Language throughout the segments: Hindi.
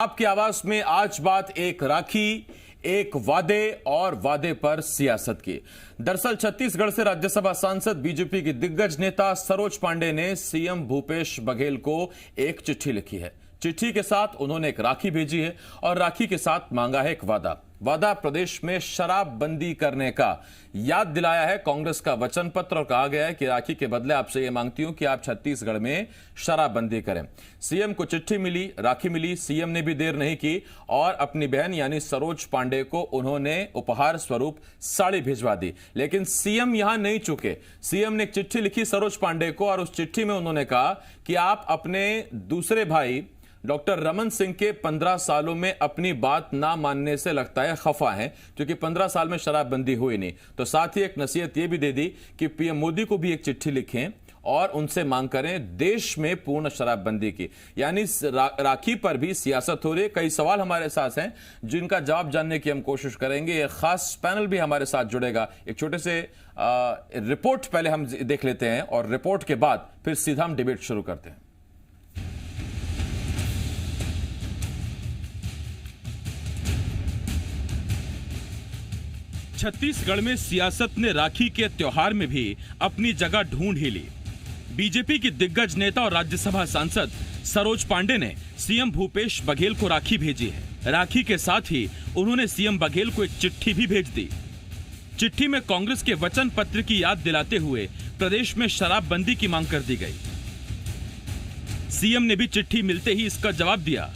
आपकी आवाज में आज बात एक राखी, एक वादे और वादे पर सियासत की। दरअसल छत्तीसगढ़ से राज्यसभा सांसद बीजेपी की दिग्गज नेता सरोज पांडे ने सीएम भूपेश बघेल को एक चिट्ठी लिखी है। चिट्ठी के साथ उन्होंने एक राखी भेजी है और राखी के साथ मांगा है एक वादा प्रदेश में शराब बंदी करने का। याद दिलाया है कांग्रेस का वचन पत्र और कहा गया है कि राखी के बदले आपसे यह मांगती हूं कि आप छत्तीसगढ़ में शराब बंदी करें। सीएम को चिट्ठी मिली, राखी मिली, सीएम ने भी देर नहीं की और अपनी बहन यानी सरोज पांडे को उन्होंने उपहार स्वरूप साड़ी भिजवा दी। लेकिन सीएम यहां नहीं चुके। सीएम ने एक चिट्ठी लिखी सरोज पांडे को और उस चिट्ठी में उन्होंने कहा कि आप अपने दूसरे भाई डॉक्टर रमन सिंह के 15 सालों में अपनी बात ना मानने से लगता है खफा हैं, क्योंकि 15 साल में शराबबंदी हुई नहीं। तो साथ ही एक नसीहत यह भी दे दी कि पीएम मोदी को भी एक चिट्ठी लिखें और उनसे मांग करें देश में पूर्ण शराबबंदी की। यानी राखी पर भी सियासत हो रही है। कई सवाल हमारे साथ हैं जिनका जवाब जानने की हम कोशिश करेंगे। एक खास पैनल भी हमारे साथ जुड़ेगा। एक छोटे से रिपोर्ट पहले हम देख लेते हैं और रिपोर्ट के बाद फिर सीधा हम डिबेट शुरू करते हैं। छत्तीसगढ़ में सियासत ने राखी के त्योहार में भी अपनी जगह ढूंढ ही ली। बीजेपी की दिग्गज नेता और राज्यसभा सांसद सरोज पांडे ने सीएम भूपेश बघेल को राखी भेजी है। राखी के साथ ही उन्होंने सीएम बघेल को एक चिट्ठी भी भेज दी। चिट्ठी में कांग्रेस के वचन पत्र की याद दिलाते हुए प्रदेश में शराबबंदी की मांग कर दी गई। सीएम ने भी चिट्ठी मिलते ही इसका जवाब दिया।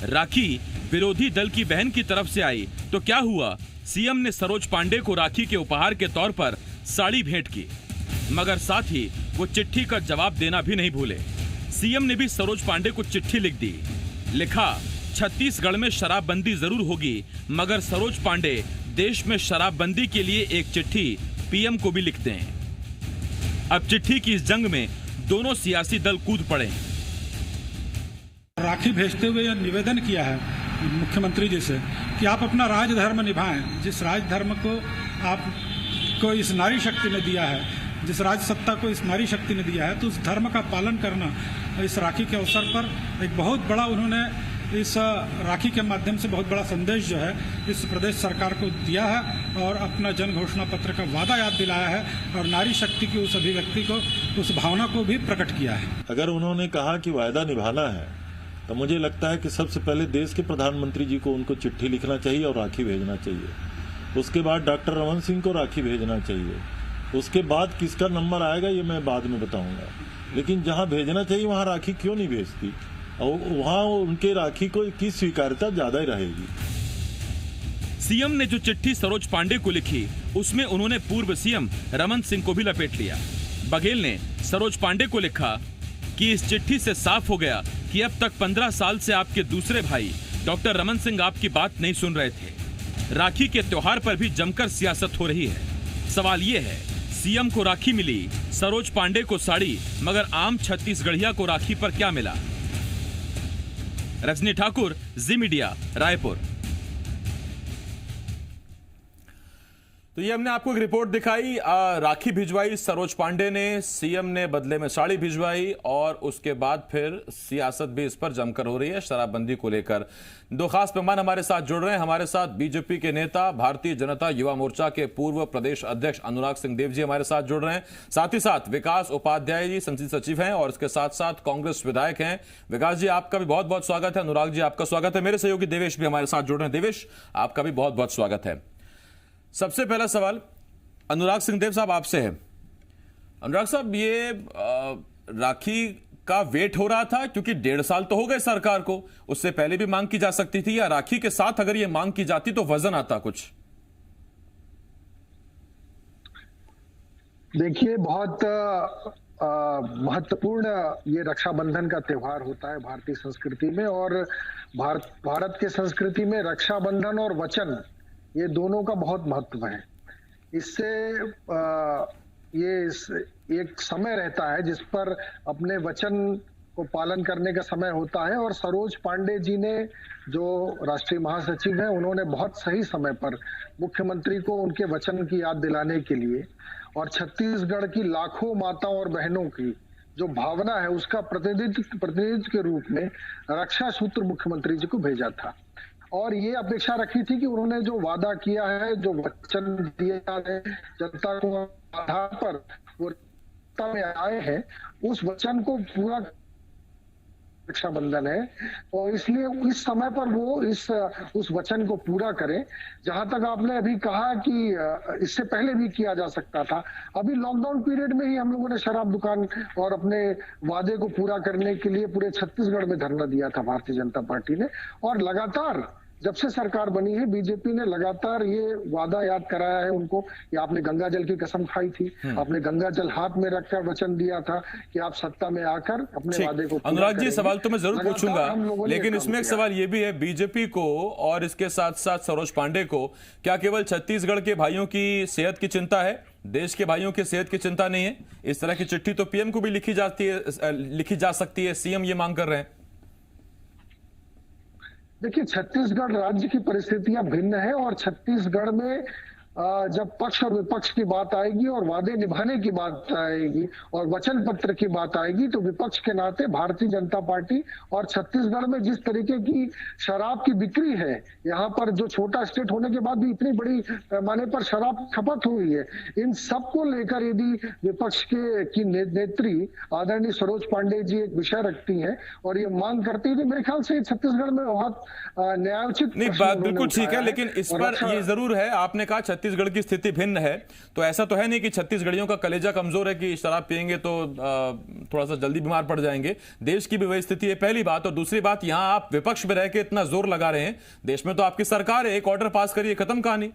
राखी विरोधी दल की बहन की तरफ से आई तो क्या हुआ, सीएम ने सरोज पांडे को राखी के उपहार के तौर पर साड़ी भेंट की, मगर साथ ही वो चिट्ठी का जवाब देना भी नहीं भूले। सीएम ने भी सरोज पांडे को चिट्ठी लिख दी। लिखा, छत्तीसगढ़ में शराबबंदी जरूर होगी, मगर सरोज पांडे देश में शराबबंदी के लिए एक चिट्ठी पीएम को भी लिखते हैं। अब चिट्ठी की इस जंग में दोनों सियासी दल कूद पड़े। राखी भेजते हुए यह निवेदन किया है मुख्यमंत्री जी से कि आप अपना राजधर्म निभाएं। जिस राजधर्म को आपको इस नारी शक्ति ने दिया है, जिस राज सत्ता को इस नारी शक्ति ने दिया है, तो उस धर्म का पालन करना। इस राखी के अवसर पर एक बहुत बड़ा उन्होंने इस राखी के माध्यम से बहुत बड़ा संदेश जो है इस प्रदेश सरकार को दिया है और अपना जन घोषणा पत्र का वादा याद दिलाया है और नारी शक्ति की उस अभिव्यक्ति को, उस भावना को भी प्रकट किया है। अगर उन्होंने कहा कि वायदा निभाना है तो मुझे लगता है कि सबसे पहले देश के प्रधानमंत्री जी को उनको चिट्ठी लिखना चाहिए और राखी भेजना चाहिए। उसके बाद डॉक्टर रमन सिंह को राखी भेजना चाहिए। उसके बाद किसका नंबर आएगा ये मैं बाद में बताऊंगा, लेकिन जहां भेजना चाहिए वहां राखी क्यों नहीं भेजती और वहां उनके राखी को की स्वीकार्यता ज्यादा ही रहेगी। सीएम ने जो चिट्ठी सरोज पांडे को लिखी उसमें उन्होंने पूर्व सीएम रमन सिंह को भी लपेट लिया। बघेल ने सरोज पांडे को लिखा कि इस चिट्ठी से साफ हो गया कि अब तक 15 साल से आपके दूसरे भाई डॉक्टर रमन सिंह आपकी बात नहीं सुन रहे थे। राखी के त्योहार पर भी जमकर सियासत हो रही है। सवाल ये है, सीएम को राखी मिली, सरोज पांडे को साड़ी, मगर आम छत्तीसगढ़िया को राखी पर क्या मिला? रजनी ठाकुर, जी मीडिया, रायपुर। तो ये हमने आपको एक रिपोर्ट दिखाई। राखी भिजवाई सरोज पांडे ने, सीएम ने बदले में साड़ी भिजवाई और उसके बाद फिर सियासत भी इस पर जमकर हो रही है शराबबंदी को लेकर। दो खास मेहमान हमारे साथ जुड़ रहे हैं। हमारे साथ बीजेपी के नेता, भारतीय जनता युवा मोर्चा के पूर्व प्रदेश अध्यक्ष अनुराग सिंह देव जी हमारे साथ जुड़ रहे हैं। साथ ही साथ विकास उपाध्याय जी संसदीय सचिव हैं और इसके साथ साथ कांग्रेस विधायक हैं। विकास जी आपका भी बहुत बहुत स्वागत है। अनुराग जी आपका स्वागत है। मेरे सहयोगी देवेश भी हमारे साथ जुड़ रहे हैं। देवेश आपका भी बहुत बहुत स्वागत है। सबसे पहला सवाल अनुराग सिंह देव साहब आपसे है। अनुराग साहब, ये राखी का वेट हो रहा था क्योंकि 1.5 साल तो हो गए सरकार को, उससे पहले भी मांग की जा सकती थी, या राखी के साथ अगर ये मांग की जाती तो वजन आता कुछ? देखिए, बहुत महत्वपूर्ण ये रक्षाबंधन का त्योहार होता है भारतीय संस्कृति में और भारत के संस्कृति में रक्षाबंधन और वचन ये दोनों का बहुत महत्व है। इससे ये एक समय रहता है जिस पर अपने वचन को पालन करने का समय होता है और सरोज पांडे जी ने, जो राष्ट्रीय महासचिव हैं, उन्होंने बहुत सही समय पर मुख्यमंत्री को उनके वचन की याद दिलाने के लिए और छत्तीसगढ़ की लाखों माताओं और बहनों की जो भावना है उसका प्रतिनिधित्व के रूप में रक्षा सूत्र मुख्यमंत्री जी को भेजा था। और ये अपेक्षा रखी थी कि उन्होंने जो वादा किया है, जो वचन दिया है जनता को, आधार पर वो सत्ता में आए हैं, उस वचन को पूरा रक्षाबंधन है और इसलिए इस समय पर वो उस वचन को पूरा करें। जहां तक आपने अभी कहा कि इससे पहले भी किया जा सकता था, अभी लॉकडाउन पीरियड में ही हम लोगों ने शराब दुकान और अपने वादे को पूरा करने के लिए पूरे छत्तीसगढ़ में धरना दिया था भारतीय जनता पार्टी ने। और लगातार जब से सरकार बनी है बीजेपी ने लगातार ये वादा याद कराया है उनको कि आपने गंगा जल की कसम खाई थी, आपने गंगा जल हाथ में रखकर वचन दिया था कि आप सत्ता में आकर अपने वादे को। अनुराग जी, सवाल तो मैं जरूर पूछूंगा, लेकिन इसमें एक सवाल ये भी है, बीजेपी को और इसके साथ साथ सरोज पांडे को क्या केवल छत्तीसगढ़ के भाइयों की सेहत की चिंता है, देश के भाइयों की सेहत की चिंता नहीं है? इस तरह की चिट्ठी तो पीएम को भी लिखी जा सकती है, सीएम ये मांग कर रहे हैं। देखिए, छत्तीसगढ़ राज्य की परिस्थितियां भिन्न है और छत्तीसगढ़ में जब पक्ष और विपक्ष की बात आएगी और वादे निभाने की बात आएगी और वचन पत्र की बात आएगी तो विपक्ष के नाते भारतीय जनता पार्टी और छत्तीसगढ़ में जिस तरीके की शराब की बिक्री है, यहाँ पर जो छोटा स्टेट होने के बाद भी इतनी बड़ी पैमाने पर शराब खपत हुई है, इन सब को लेकर यदि विपक्ष की नेत्री आदरणीय सरोज पांडे जी एक विषय रखती है और ये मांग करती है, तो मेरे ख्याल से छत्तीसगढ़ में बहुत न्यायोचित नहीं, बात बिल्कुल ठीक है, लेकिन इस पर ये जरूर है, आपने कहा छत्तीसगढ़ की स्थिति भिन्न है, तो ऐसा तो है नहीं कि छत्तीसगढ़ियों का कलेजा कमजोर है कि शराब पिएंगे तो थोड़ा सा जल्दी बीमार पड़ जाएंगे। देश की भी वही स्थिति है, पहली बात। और दूसरी बात, यहां आप विपक्ष में रह के इतना जोर लगा रहे हैं, देश में तो आपकी सरकार है, एक ऑर्डर पास करिए, खत्म कहानी।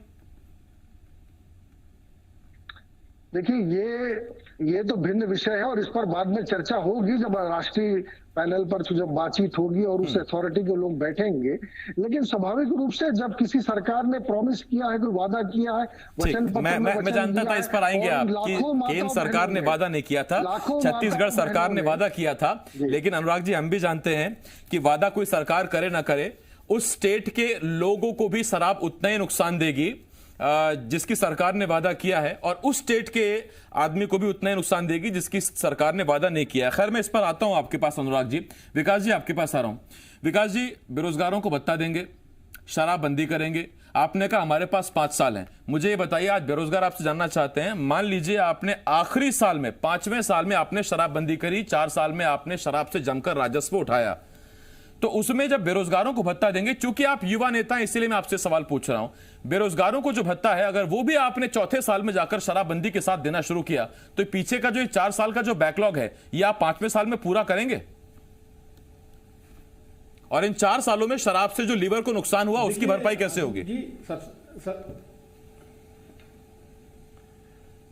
देखिए, ये तो भिन्न विषय है और इस पर बाद में चर्चा होगी जब राष्ट्रीय पैनल पर जब बातचीत होगी और उस अथॉरिटी के लोग बैठेंगे। लेकिन स्वाभाविक रूप से जब किसी सरकार ने प्रॉमिस किया है, कोई वादा किया है, वचन पत्र में मैं जानता था इस पर आएंगे आप कि केंद्र सरकार ने वादा नहीं किया था, छत्तीसगढ़ सरकार ने वादा किया था। लेकिन अनुराग जी, हम भी जानते हैं कि वादा कोई सरकार करे ना करे, उस स्टेट के लोगों को भी शराब उतना ही नुकसान देगी जिसकी सरकार ने वादा किया है, और उस स्टेट के आदमी को भी उतना ही नुकसान देगी जिसकी सरकार ने वादा नहीं किया है। खैर, मैं इस पर आता हूं आपके पास अनुराग जी। विकास जी, आपके पास आ रहा हूं। विकास जी, बेरोजगारों को भत्ता देंगे, शराबबंदी करेंगे, आपने कहा हमारे पास 5 साल हैं। मुझे ये बताइए, आज बेरोजगार आपसे जानना चाहते हैं, मान लीजिए आपने आखिरी साल में, 5वें साल में आपने शराबबंदी करी, 4 साल में आपने शराब से जमकर राजस्व उठाया, तो उसमें जब बेरोजगारों को भत्ता देंगे, चूंकि आप युवा नेता हैं इसलिए मैं आपसे सवाल पूछ रहा हूं, बेरोजगारों को जो भत्ता है अगर वो भी आपने चौथे साल में जाकर शराबबंदी के साथ देना शुरू किया, तो पीछे का जो 4 साल का जो बैकलॉग है ये आप 5वें साल में पूरा करेंगे? और इन 4 सालों में शराब से जो लीवर को नुकसान हुआ उसकी भरपाई कैसे होगी?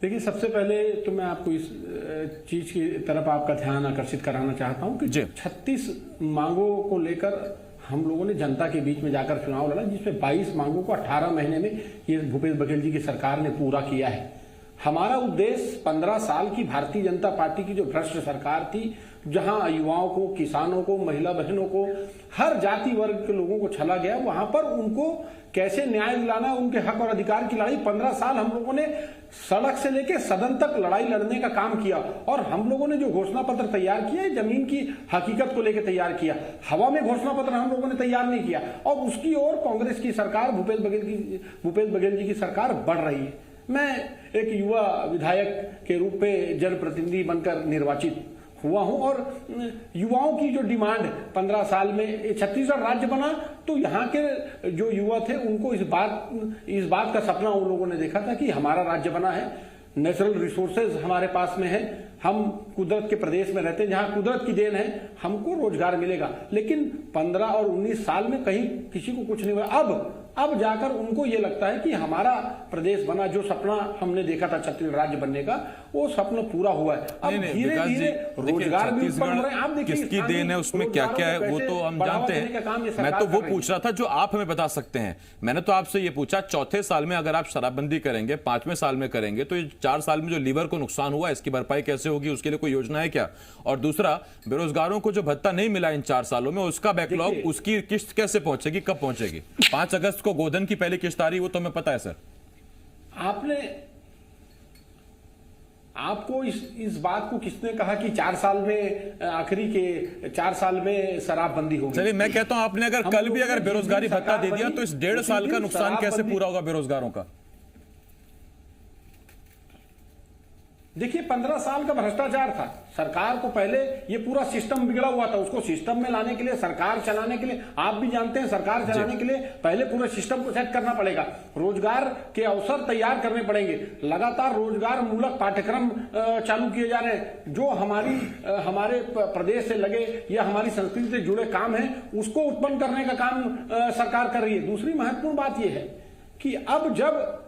देखिए, सबसे पहले तो मैं आपको इस चीज की तरफ आपका ध्यान आकर्षित कराना चाहता हूं कि 36 मांगों को लेकर हम लोगों ने जनता के बीच में जाकर चुनाव लड़ा, जिसमें 22 मांगों को 18 महीने में ये भूपेश बघेल जी की सरकार ने पूरा किया है। हमारा उद्देश्य 15 साल की भारतीय जनता पार्टी की जो भ्रष्ट सरकार थी, जहां युवाओं को, किसानों को, महिला बहनों को, हर जाति वर्ग के लोगों को छला गया, वहां पर उनको कैसे न्याय दिलाना, उनके हक और अधिकार की लड़ाई 15 साल हम लोगों ने सड़क से लेकर सदन तक लड़ाई लड़ने का काम किया। और हम लोगों ने जो घोषणा पत्र तैयार किया, जमीन की हकीकत को लेकर तैयार किया, हवा में घोषणा पत्र हम लोगों ने तैयार नहीं किया। और उसकी ओर कांग्रेस की सरकार, भूपेश बघेल जी की सरकार बढ़ रही है। मैं एक युवा विधायक के रूप में जनप्रतिनिधि बनकर निर्वाचित हुआ हूं और युवाओं की जो डिमांड 15 साल में छत्तीसगढ़ राज्य बना, तो यहाँ के जो युवा थे उनको इस बात का सपना उन लोगों ने देखा था कि हमारा राज्य बना है, नेचुरल रिसोर्सेज हमारे पास में है, हम कुदरत के प्रदेश में रहते हैं, जहां कुदरत की देन है, हमको रोजगार मिलेगा। लेकिन 15 और 19 साल में कहीं किसी को कुछ नहीं हुआ। अब जाकर उनको ये लगता है कि हमारा प्रदेश बना, जो सपना हमने देखा था छत्तीसगढ़ राज्य बनने का, वो सपना पूरा हुआ है। अब धीरे धीरे रोजगार भी उत्पन्न हो रहे हैं। आप देखिए किसकी देन है, उसमें क्या क्या है वो तो हम जानते हैं। मैं तो वो पूछ रहा था जो आप हमें बता सकते हैं। मैंने तो आपसे ये पूछा, चौथे साल में अगर आप शराबबंदी करेंगे, 5वें साल में करेंगे, तो 4 साल में जो लीवर को नुकसान हुआ इसकी भरपाई कैसे होगी, उसके लिए कोई योजना है क्या? और दूसरा, बेरोजगारों को जो भत्ता नहीं मिला इन 4 सालों में, उसका बैकलॉग, उसकी किस्त कैसे पहुंचेगी, कब पहुंचेगी? 5 अगस्त को गोधन की पहली किस्त आ रही, वो तो हमें पता है सर। आपको इस बात को किसने कहा कि 4 साल में आखिरी के 4 साल में शराबबंदी होगी? चलिए, मैं कहता हूं आपने अगर कल भी अगर बेरोजगारी भत्ता दे दिया तो इस 1.5 साल का नुकसान कैसे पूरा होगा बेरोजगारों का? देखिए, 15 साल का भ्रष्टाचार था। सरकार को पहले ये पूरा सिस्टम बिगड़ा हुआ था, उसको सिस्टम में लाने के लिए, सरकार चलाने के लिए, आप भी जानते हैं, सरकार चलाने के लिए पहले पूरे सिस्टम को सेट करना पड़ेगा। रोजगार के अवसर तैयार करने पड़ेंगे। लगातार रोजगार मूलक पाठ्यक्रम चालू किए जा रहे हैं। जो हमारे प्रदेश से लगे या हमारी संस्कृति से जुड़े काम है, उसको उत्पन्न करने का काम सरकार कर रही है। दूसरी महत्वपूर्ण बात यह है कि अब जब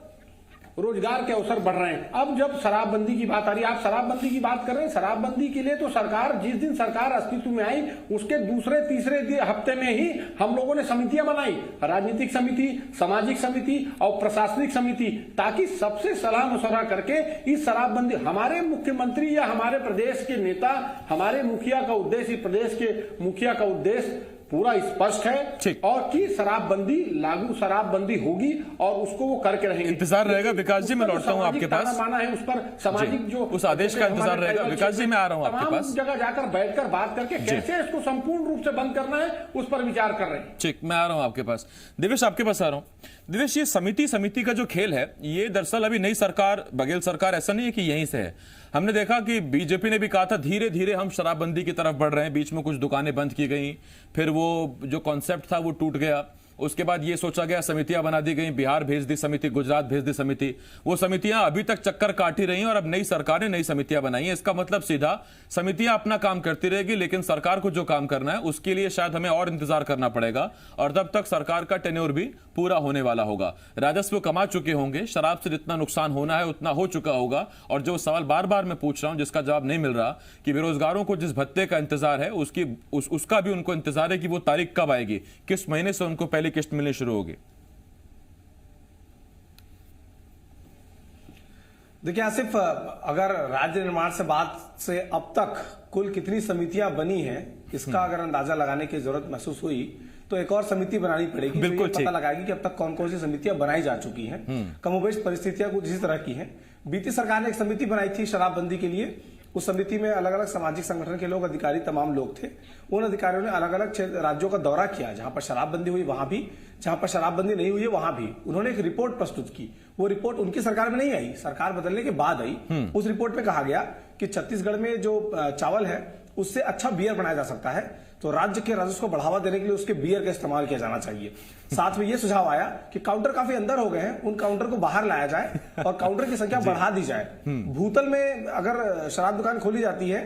रोजगार के अवसर बढ़ रहे हैं, अब जब शराबबंदी की बात आ रही है, आप शराबबंदी की बात कर रहे हैं। शराबबंदी के लिए तो सरकार, जिस दिन सरकार अस्तित्व में आई उसके दूसरे तीसरे हफ्ते में ही हम लोगों ने समितियां बनाई, राजनीतिक समिति, सामाजिक समिति और प्रशासनिक समिति, ताकि सबसे सलाह मशवरा करके इस शराबबंदी, हमारे मुख्यमंत्री या हमारे प्रदेश के नेता, हमारे मुखिया का उद्देश्य, प्रदेश के मुखिया का उद्देश्य पूरा स्पष्ट है और कि शराबबंदी होगी और उसको वो करके रहेंगे। इंतजार रहेगा विकास जी, मैं लौटता हूं आपके पास। माना है उस पर सामाजिक जो उस आदेश का इंतजार रहेगा। विकास जी, मैं आ रहा हूं आपके पास। जगह जाकर बैठकर बात करके कैसे इसको संपूर्ण रूप से बंद करना है उस पर विचार कर रहे हैं। ठीक, मैं आ रहा हूं आपके पास। दिवेश, आपके पास आ रहा हूं। दिवेश, ये समिति का जो खेल है, ये दरअसल अभी नई सरकार, बघेल सरकार, ऐसा नहीं है कि यहीं से है। हमने देखा कि बीजेपी ने भी कहा था धीरे धीरे हम शराबबंदी की तरफ बढ़ रहे हैं, बीच में कुछ दुकानें बंद की गई, फिर वो जो कॉन्सेप्ट था वो टूट गया। उसके बाद ये सोचा गया, समितियां बना दी गई, बिहार भेज दी समिति, गुजरात भेज दी समिति। वो समितियां अभी तक चक्कर काट ही रही हैं और अब नई सरकार ने नई समितियां बनाई हैं। इसका मतलब सीधा समितियां अपना काम करती रहेगी, लेकिन सरकार को जो काम करना है उसके लिए शायद हमें और इंतजार करना पड़ेगा और तब तक सरकार का टेन्योर भी पूरा होने वाला होगा। राजस्व कमा चुके होंगे, शराब से जितना नुकसान होना है उतना हो चुका होगा। और जो सवाल बार बार मैं पूछ रहा हूं जिसका जवाब नहीं मिल रहा कि बेरोजगारों को जिस भत्ते का इंतजार है उसका भी उनको इंतजार है कि वो तारीख कब आएगी, किस महीने से उनको पहले किस्त मिलनी शुरू होगी। देखिए आसिफ, अगर राज्य निर्माण से बात से अब तक कुल कितनी समितियां बनी हैं इसका अगर अंदाजा लगाने की जरूरत महसूस हुई तो एक और समिति बनानी पड़ेगी। बिल्कुल, पता लगाएगी कि अब तक कौन कौन सी समितियां बनाई जा चुकी हैं। कमोबेश परिस्थितियां कुछ इसी तरह की हैं। बीती सरकार ने एक समिति बनाई थी शराबबंदी के लिए। उस समिति में अलग अलग सामाजिक संगठन के लोग, अधिकारी, तमाम लोग थे। उन अधिकारियों ने अलग अलग राज्यों का दौरा किया, जहां पर शराबबंदी हुई वहां भी, जहां पर शराबबंदी नहीं हुई है वहां भी। उन्होंने एक रिपोर्ट प्रस्तुत की। वो रिपोर्ट उनकी सरकार में नहीं आई, सरकार बदलने के बाद आई। उस रिपोर्ट में कहा गया कि छत्तीसगढ़ में जो चावल है उससे अच्छा बियर बनाया जा सकता है, तो राज्य के राजस्व को बढ़ावा देने के लिए उसके बियर का इस्तेमाल किया जाना चाहिए। साथ में यह सुझाव आया कि काउंटर काफी अंदर हो गए हैं, उन काउंटर को बाहर लाया जाए और काउंटर की संख्या बढ़ा दी जाए। भूतल में अगर शराब दुकान खोली जाती है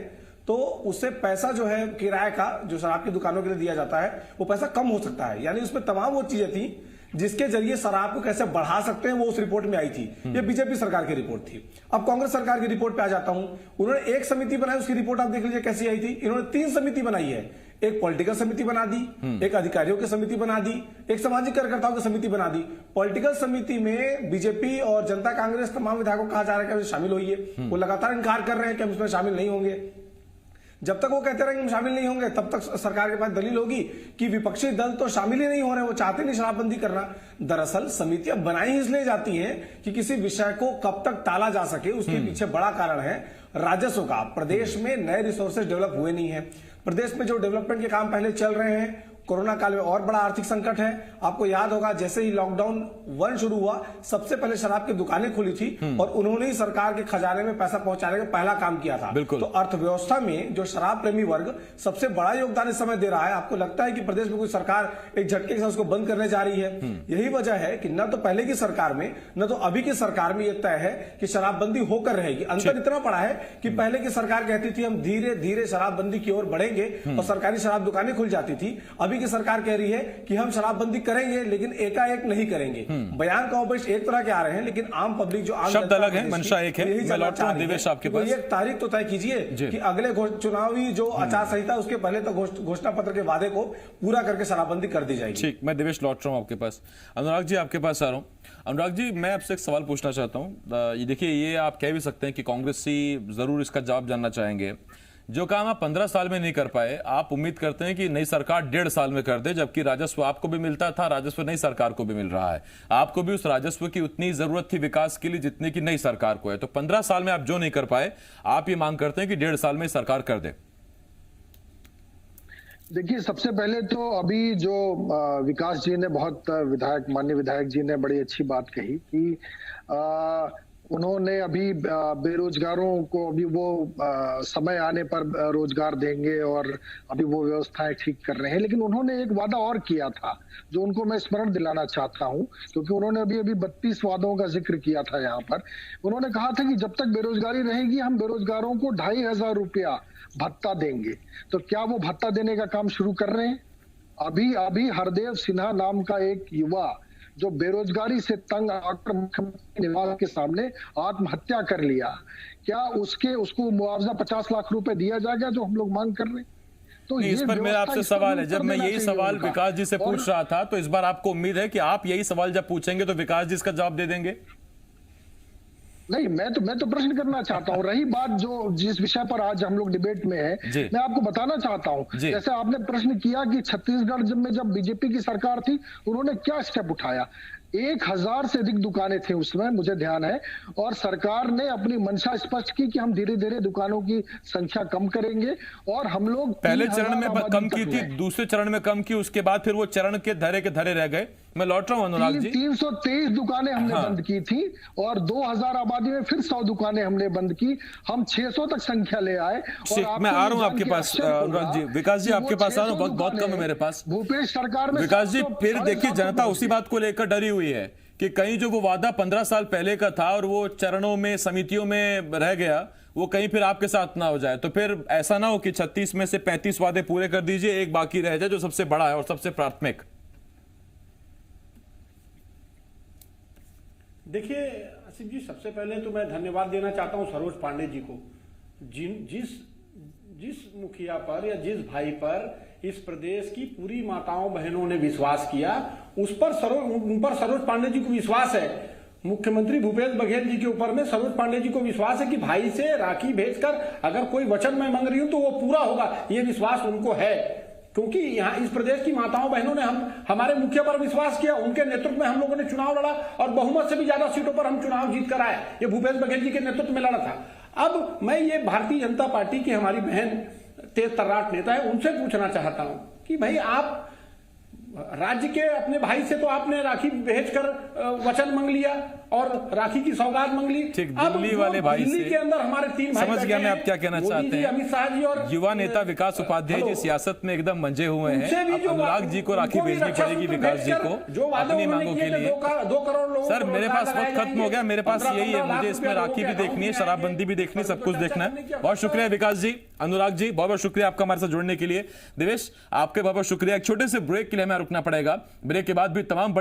तो उससे पैसा जो है किराए का, जो शराब की दुकानों के लिए दिया जाता है, वो पैसा कम हो सकता है। यानी उसमें तमाम वो चीजें थी जिसके जरिए शराब को कैसे बढ़ा सकते हैं, वो उस रिपोर्ट में आई थी। ये बीजेपी सरकार की रिपोर्ट थी। अब कांग्रेस सरकार की रिपोर्ट पे आ जाता हूं। उन्होंने एक समिति बनाई, उसकी रिपोर्ट आप देख लीजिए कैसी आई थी। इन्होंने 3 समिति बनाई है। एक पॉलिटिकल समिति बना दी, एक अधिकारियों की समिति बना दी, एक सामाजिक कार्यकर्ताओं की समिति बना दी। पॉलिटिकल समिति में बीजेपी और जनता कांग्रेस तमाम विधायकों को कहा जा रहा है कि शामिल होइए। वो लगातार इनकार कर रहे हैं कि हम इसमें शामिल नहीं होंगे। जब तक वो कहते रहेंगे हम शामिल नहीं होंगे, तब तक सरकार के पास दलील होगी कि विपक्षी दल तो शामिल ही नहीं हो रहे, वो चाहते नहीं शराबबंदी करना। दरअसल समितियां बनाई इसलिए जाती हैं कि किसी विषय को कब तक टाला जा सके, उसके पीछे बड़ा कारण है राजस्व का। प्रदेश में नए रिसोर्सेज डेवलप हुए नहीं है। प्रदेश में जो डेवलपमेंट के काम पहले चल रहे हैं, कोरोना काल में और बड़ा आर्थिक संकट है। आपको याद होगा जैसे ही लॉकडाउन 1 शुरू हुआ, सबसे पहले शराब की दुकानें खुली थी और उन्होंने ही सरकार के खजाने में पैसा पहुंचाने का पहला काम किया था। तो अर्थव्यवस्था में जो शराब प्रेमी वर्ग सबसे बड़ा योगदान इस समय दे रहा है। आपको लगता है कि प्रदेश में कोई सरकार एक झटके के साथ उसको बंद करने जा रही है? यही वजह है कि न तो पहले की सरकार में न तो अभी की सरकार में यह तय है कि शराबबंदी होकर रहेगी। अंतर इतना पड़ा है कि पहले की सरकार कहती थी हम धीरे धीरे शराबबंदी की ओर बढ़ेंगे और सरकारी शराब दुकानें खुल जाती थी। अभी की सरकार कह रही है कि हम शराबबंदी करेंगे लेकिन एकाएक नहीं करेंगे। बयान कॉम्बिनेशन एक तरह के आ रहे हैं लेकिन आम पब्लिक जो आम शब्द अलग है, मंशा एक है। मैं लौटता हूं दिवेश आपके पास। एक तारीख तो तय कीजिए कि अगले चुनावी जो आचार संहिता उसके पहले तो घोषणा पत्र के वादे को पूरा करके शराबबंदी कर दी जाएगी। ठीक, मैं दिवेश लौट रहा हूं आपके पास। अनुराग जी आपके पास आ रहा हूं। अनुराग जी, मैं आपसे एक सवाल पूछना चाहता हूं। ये देखिए, ये आप कह भी सकते हैं कि कांग्रेसी जरूर इसका जवाब जानना चाहेंगे जो काम आप 15 साल में नहीं कर पाए, आप उम्मीद करते हैं कि नई सरकार 1.5 साल में कर दे, जबकि राजस्व आपको भी मिलता था, राजस्व नई सरकार को भी मिल रहा है। आपको भी उस राजस्व की उतनी जरूरत थी विकास के लिए जितनी की नई सरकार को है। तो 15 साल में आप जो नहीं कर पाए, आप ये मांग करते हैं कि 1.5 साल में सरकार कर दे। देखिए, सबसे पहले तो अभी जो विकास जी ने माननीय विधायक जी ने बड़ी अच्छी बात कही कि उन्होंने अभी बेरोजगारों को अभी वो समय आने पर रोजगार देंगे और अभी वो व्यवस्थाएं ठीक कर रहे हैं। लेकिन उन्होंने एक वादा और किया था जो उनको मैं स्मरण दिलाना चाहता हूं, क्योंकि उन्होंने अभी 32 वादों का जिक्र किया था यहाँ पर। उन्होंने कहा था कि जब तक बेरोजगारी रहेगी हम बेरोजगारों को 2500 रुपया भत्ता देंगे। तो क्या वो भत्ता देने का काम शुरू कर रहे हैं? अभी हरदेव सिन्हा नाम का एक युवा जो बेरोजगारी से तंग आकर मुख्यमंत्री निवास के सामने आत्महत्या कर लिया, क्या उसको मुआवजा 50 लाख रुपए दिया जाएगा जो हम लोग मांग कर रहे हैं? तो इस पर मेरा आपसे सवाल है, जब मैं यही सवाल विकास जी से पूछ रहा था, तो इस बार आपको उम्मीद है कि आप यही सवाल जब पूछेंगे तो विकास जी इसका जवाब दे देंगे? नहीं, मैं तो प्रश्न करना चाहता हूँ। रही बात जो जिस विषय पर आज हम लोग डिबेट में है, मैं आपको बताना चाहता हूँ। जैसे आपने प्रश्न किया कि छत्तीसगढ़ जब बीजेपी की सरकार थी उन्होंने क्या स्टेप उठाया। 1000 से अधिक दुकानें थी उसमें, मुझे ध्यान है, और सरकार ने अपनी मंशा स्पष्ट की कि हम धीरे धीरे दुकानों की संख्या कम करेंगे और हम लोग पहले चरण में कम की थी, दूसरे चरण में कम की, उसके बाद फिर वो चरण के धरे रह गए। मैं लौट रहा हूं अनुराग जी। 323 दुकानें हमने बंद की थी और 2000 आबादी में फिर 100 दुकानें हमने बंद की। हम 600 तक संख्या ले आए। और मैं आ रहा हूं आपके पास अनुराग जी। विकास जी आपके पास आ रहा हूं, बहुत कम है मेरे पास। भूपेश सरकार में विकास जी, फिर देखिए जनता उसी बात को लेकर डरी हुई है कि कहीं जो वो वादा 15 साल पहले का था और वो चरणों में समितियों में रह गया, वो कहीं फिर आपके साथ ना हो जाए। तो फिर ऐसा ना हो कि 36 में से 35 वादे पूरे कर दीजिए, एक बाकी रह जाए जो सबसे बड़ा है और सबसे प्राथमिक। देखिए आसिफ जी, सबसे पहले तो मैं धन्यवाद देना चाहता हूं सरोज पांडे जी को, जिस मुखिया पर या जिस भाई पर इस प्रदेश की पूरी माताओं बहनों ने विश्वास किया, उन पर सरोज पांडे जी को विश्वास है। मुख्यमंत्री भूपेश बघेल जी के ऊपर में सरोज पांडे जी को विश्वास है कि भाई से राखी भेजकर अगर कोई वचन मैं मांग रही हूं तो वो पूरा होगा, ये विश्वास उनको है। क्योंकि यहाँ इस प्रदेश की माताओं बहनों ने हमारे मुखिया पर विश्वास किया, उनके नेतृत्व में हम लोगों ने चुनाव लड़ा और बहुमत से भी ज्यादा सीटों पर हम चुनाव जीत कर आए। ये भूपेश बघेल जी के नेतृत्व में लड़ा था। अब मैं ये भारतीय जनता पार्टी की हमारी बहन तेज तर्राट नेता है, उनसे पूछना चाहता हूं कि भाई आप राज्य के अपने भाई से तो आपने राखी भेजकर वचन मांग लिया और राखी की सौगात मांग ली। ठीक, दिल्ली वाले भाई दिल्ली के अंदर हमारे 3 भाई समझ गया मैं आप क्या कहना चाहते हैं। अमित शाह जी और युवा नेता विकास उपाध्याय जी सियासत में एकदम मंजे हुए हैं। अनुराग जी को राखी भेजनी पड़ेगी विकास जी को अपनी मांगों के लिए। 2 करोड़ लोग। सर मेरे पास वक्त खत्म हो गया, मेरे पास यही है, मुझे इसमें राखी भी देखनी है, शराबबंदी भी देखनी है, सब कुछ देखना है। बहुत शुक्रिया विकास जी। अनुराग जी बहुत बहुत शुक्रिया आपका हमारे साथ जुड़ने के लिए। देवेश आपके बहुत बहुत शुक्रिया। एक छोटे से ब्रेक के लिए हमें रुकना पड़ेगा, ब्रेक के बाद भी तमाम बड़े